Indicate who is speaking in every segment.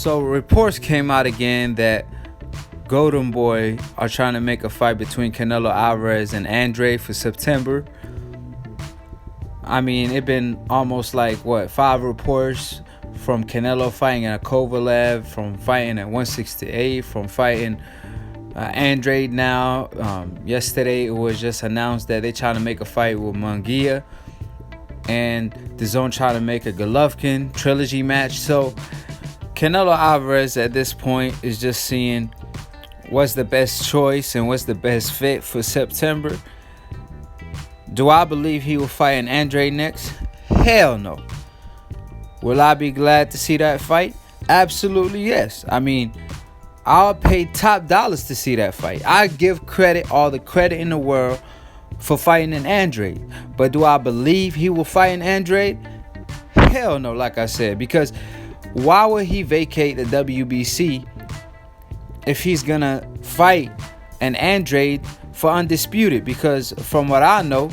Speaker 1: So reports came out again that Golden Boy are trying to make a fight between Canelo Alvarez and Andrade for September. I mean, it been almost like 5 reports from Canelo fighting at Kovalev, from fighting at 168, from fighting Andrade now. Yesterday it was just announced that they're trying to make a fight with Munguia, and the zone trying to make a Golovkin trilogy match. So Canelo Alvarez at this point is just seeing what's the best choice and what's the best fit for September. Do I believe he will fight an Andrade next? Hell no. Will I be glad to see that fight? Absolutely yes. I mean, I'll pay top dollars to see that fight. I give all the credit in the world for fighting an Andrade. But do I believe he will fight an Andrade? Hell no, like I said. Because why would he vacate the WBC if he's gonna fight an Andrade for undisputed? Because from what I know,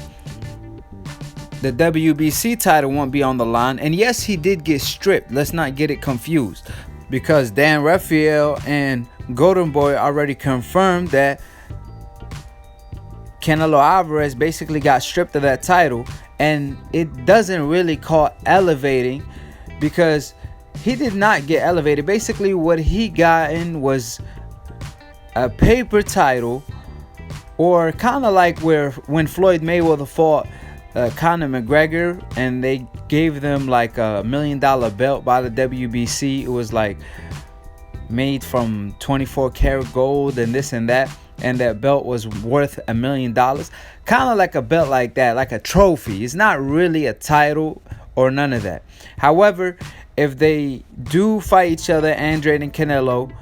Speaker 1: the WBC title won't be on the line. And yes, he did get stripped. Let's not get it confused. Because Dan Rafael and Golden Boy already confirmed that Canelo Alvarez basically got stripped of that title. And it doesn't really call elevating, because he did not get elevated. Basically what he got in was a paper title, or kind of like when Floyd Mayweather fought Conor McGregor and they gave them like $1 million belt by the WBC. It was like made from 24 karat gold and this and that, and that belt was worth $1 million. Kind of like a belt like that, like a trophy. It's not really a title or none of that. However, if they do fight each other, Andrade and Canelo,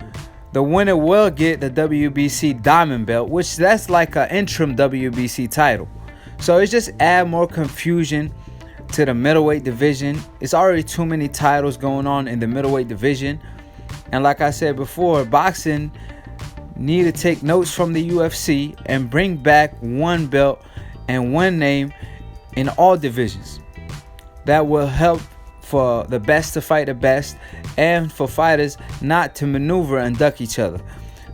Speaker 1: the winner will get the WBC diamond belt, which that's like an interim WBC title. So it's just add more confusion to the middleweight division. It's already too many titles going on in the middleweight division. And like I said before, boxing need to take notes from the UFC and bring back one belt and one name in all divisions. That will help for the best to fight the best, and for fighters not to maneuver and duck each other.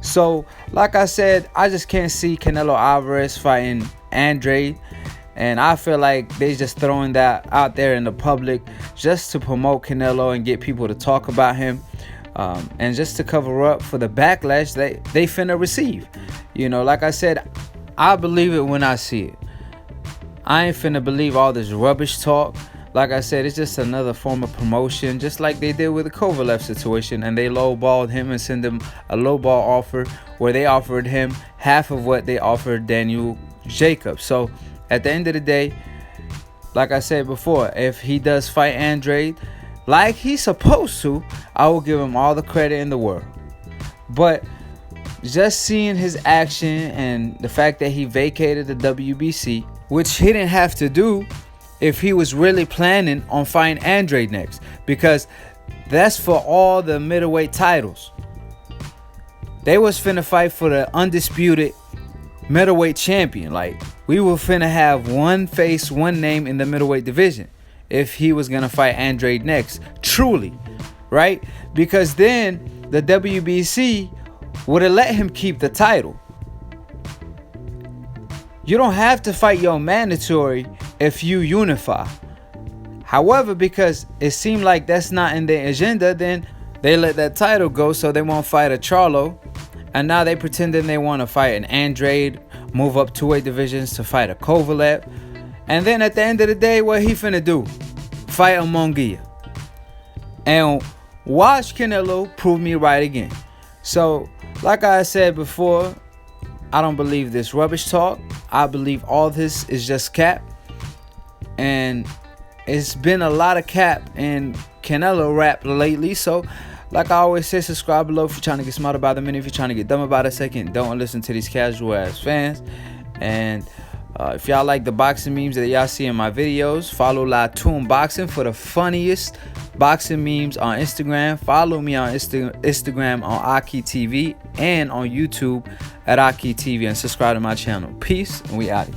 Speaker 1: So like I said, I just can't see Canelo Alvarez fighting Andrade, and I feel like they just throwing that out there in the public just to promote Canelo and get people to talk about him, and just to cover up for the backlash they finna receive. You know, like I said, I believe it when I see it. I ain't finna believe all this rubbish talk. Like I said, it's just another form of promotion, just like they did with the Kovalev situation, and they lowballed him and sent him a lowball offer where they offered him half of what they offered Daniel Jacobs. So at the end of the day, like I said before, if he does fight Andrade like he's supposed to, I will give him all the credit in the world. But just seeing his action and the fact that he vacated the WBC, which he didn't have to do if he was really planning on fighting Andrade next, because that's for all the middleweight titles. They was finna fight for the undisputed middleweight champion. Like, we were finna have one face, one name in the middleweight division if he was gonna fight Andrade next, truly, right? Because then the WBC would have let him keep the title. You don't have to fight your mandatory if you unify. However, because it seemed like that's not in their agenda, then they let that title go so they won't fight a CHARLO. And now they pretending they want to fight an Andrade, move up 2 weight divisions to fight a Kovalev. And then at the end of the day, what he finna do? Fight a Munguia. And watch Canelo prove me right again. So, like I said before, I don't believe this rubbish talk. I believe all this is just cap. And it's been a lot of cap in Canelo rap lately. So like I always say, subscribe below if you're trying to get smart about the minute. If you're trying to get dumb about a second, don't listen to these casual ass fans. And if y'all like the boxing memes that y'all see in my videos, follow Latoon Boxing for the funniest boxing memes on Instagram. Follow me on Instagram on Aki TV and on YouTube at Aki TV, and subscribe to my channel. Peace, and we out.